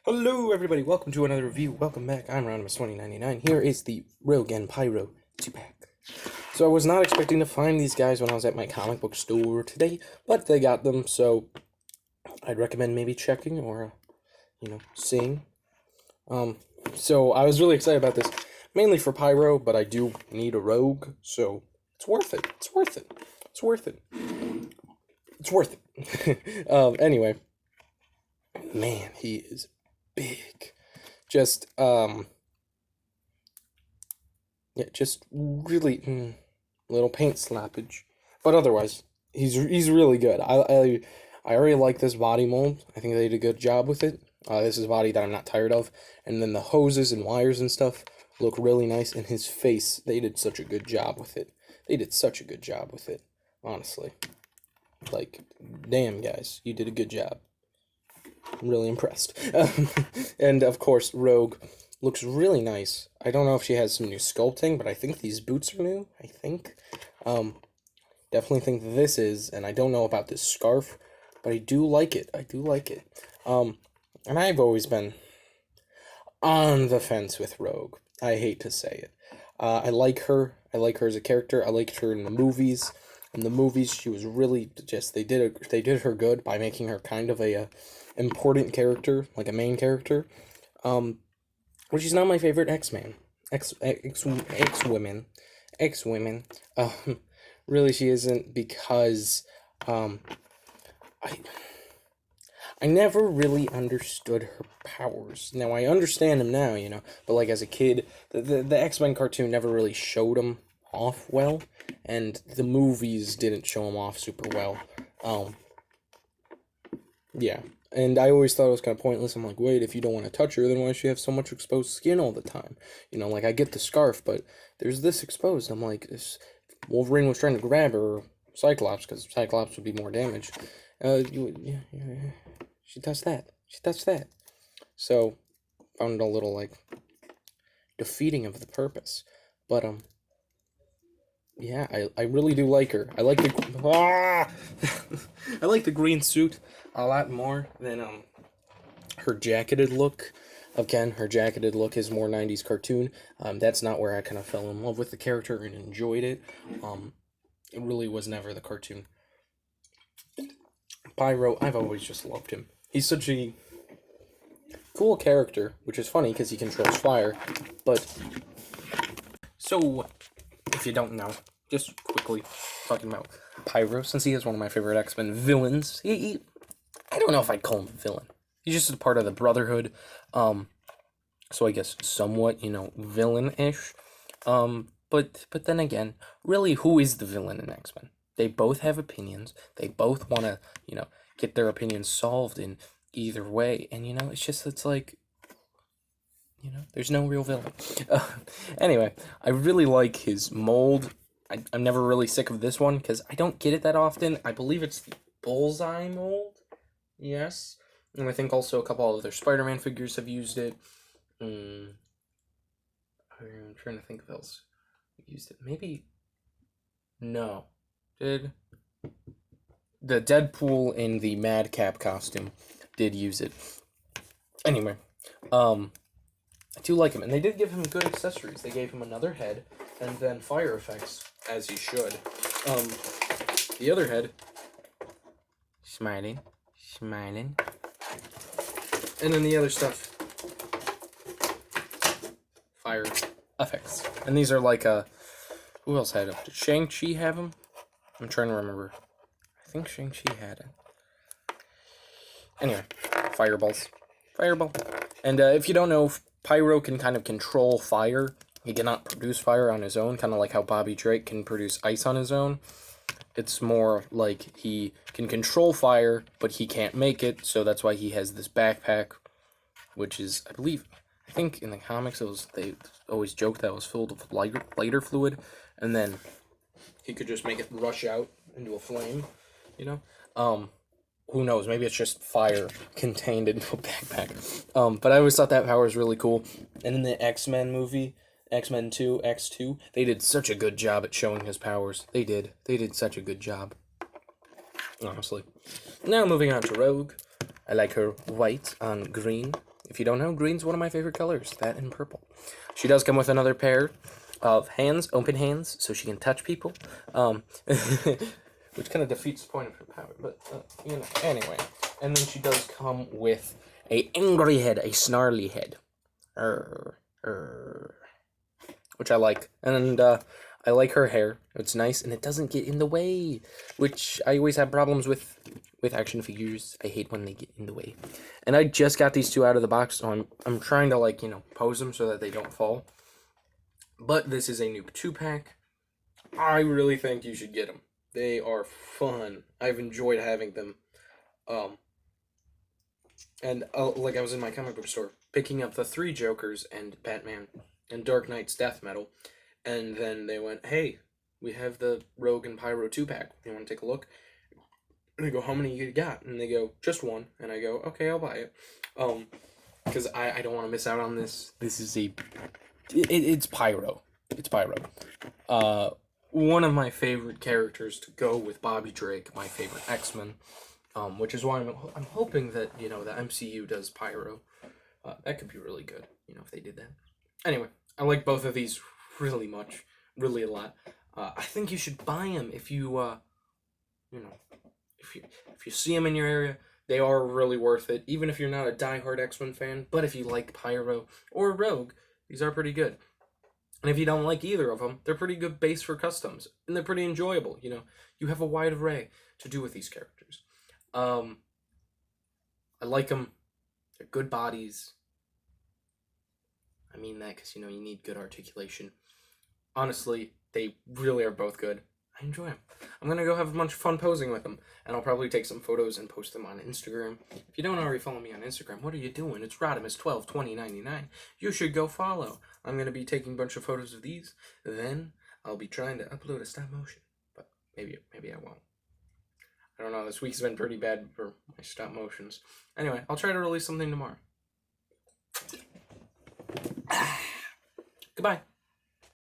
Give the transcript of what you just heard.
Hello everybody, welcome to another review. Welcome back, I'm Ronimus2099. Here is the Rogue and Pyro 2-pack. So I was not expecting to find these guys when I was at my comic book store today, but they got them, so I'd recommend maybe checking or, seeing. So I was really excited about this, mainly for Pyro, but I do need a Rogue, so it's worth it. It's worth it. It's worth it. It's worth it. Anyway, man, he is big. Just really little paint slappage, but otherwise he's really good. I already like this body mold. I think they did a good job with it. This is a body that I'm not tired of, and then the hoses and wires and stuff look really nice. And his face, they did such a good job with it. They did such a good job with it, honestly. Like, damn guys, you did a good job. I'm really impressed. And of course, Rogue looks really nice. I don't know if she has some new sculpting, but I think these boots are new. I think. Definitely think this is, and I don't know about this scarf, but I do like it. I do like it. And I've always been on the fence with Rogue. I hate to say it. I like her. I like her as a character. I liked her in the movies. In the movies, she was really just they did her good by making her kind of a important character, like a main character. Well, she's not my favorite X-Man. X-women. Really, she isn't because I never really understood her powers. Now, I understand them now, but like as a kid, the X-Men cartoon never really showed them off well, and the movies didn't show them off super well. Yeah, and I always thought it was kind of pointless. I'm like, wait, if you don't want to touch her, then why does she have so much exposed skin all the time? Like I get the scarf, but there's this exposed. I'm like, this Wolverine was trying to grab her, Cyclops, because Cyclops would be more damaged. She does that. She does that. So, found it a little, like, defeating of the purpose. But, yeah, I really do like her. I like the, I like the green suit a lot more than, her jacketed look. Again, her jacketed look is more 90s cartoon. That's not where I kind of fell in love with the character and enjoyed it. It really was never the cartoon. Pyro, I've always just loved him. He's such a cool character, which is funny because he controls fire, but... So, if you don't know, just quickly talking about Pyro, since he is one of my favorite X-Men villains, I don't know if I'd call him a villain. He's just a part of the Brotherhood, so I guess somewhat, villain-ish. But then again, really, who is the villain in X-Men? They both have opinions. They both want to, get their opinions solved in either way. And, it's like, there's no real villain. Anyway, I really like his mold. I'm never really sick of this one because I don't get it that often. I believe it's the Bullseye mold. Yes. And I think also a couple of other Spider-Man figures have used it. I'm trying to think of else used it. Maybe... No. Did... The Deadpool in the Madcap costume did use it. Anyway, I do like him, and they did give him good accessories. They gave him another head, and then fire effects, as he should. The other head, smiling, and then the other stuff, fire effects. And these are like, who else had them? Did Shang-Chi have them? I'm trying to remember. I think Shang-Chi had it. Anyway, fireballs. Fireball. And if you don't know, Pyro can kind of control fire. He cannot produce fire on his own, kind of like how Bobby Drake can produce ice on his own. It's more like he can control fire, but he can't make it, so that's why he has this backpack, which is, I think in the comics, they always joke that it was filled with lighter fluid, and then he could just make it rush out into a flame, Who knows, maybe it's just fire contained into a backpack. But I always thought that power was really cool. And in the X-Men movie, X-Men 2, X2, they did such a good job at showing his powers. They did such a good job. Honestly. Now moving on to Rogue. I like her white on green. If you don't know, green's one of my favorite colors. That and purple. She does come with another pair of hands, open hands, so she can touch people. Which kind of defeats the point of her power, but, anyway. And then she does come with a angry head, a snarly head. Which I like. And, I like her hair. It's nice, and it doesn't get in the way, which I always have problems with action figures. I hate when they get in the way. And I just got these two out of the box, so I'm trying to, pose them so that they don't fall. But this is a new 2-pack. I really think you should get them. They are fun. I've enjoyed having them. And I was in my comic book store, picking up the 3 Jokers and Batman and Dark Knight's Death Metal. And then they went, hey, we have the Rogue and Pyro 2-pack. You want to take a look? And I go, how many you got? And they go, just one. And I go, okay, I'll buy it. Because I don't want to miss out on this. This is it's Pyro. It's Pyro. One of my favorite characters to go with Bobby Drake, my favorite X-Men. Which is why I'm hoping that, the MCU does Pyro. That could be really good, if they did that. Anyway, I like both of these really much, really a lot. I think you should buy them if you, if you see them in your area. They are really worth it, even if you're not a diehard X-Men fan. But if you like Pyro or Rogue, these are pretty good. And if you don't like either of them, they're pretty good base for customs, and they're pretty enjoyable. You have a wide array to do with these characters. I like them. They're good bodies. I mean that because, you need good articulation. Honestly, they really are both good. I enjoy them. I'm going to go have a bunch of fun posing with them, and I'll probably take some photos and post them on Instagram. If you don't already follow me on Instagram, what are you doing? It's Rodimus122099. You should go follow. I'm going to be taking a bunch of photos of these. Then I'll be trying to upload a stop motion, but maybe I won't. I don't know, this week's been pretty bad for my stop motions. Anyway, I'll try to release something tomorrow. Goodbye.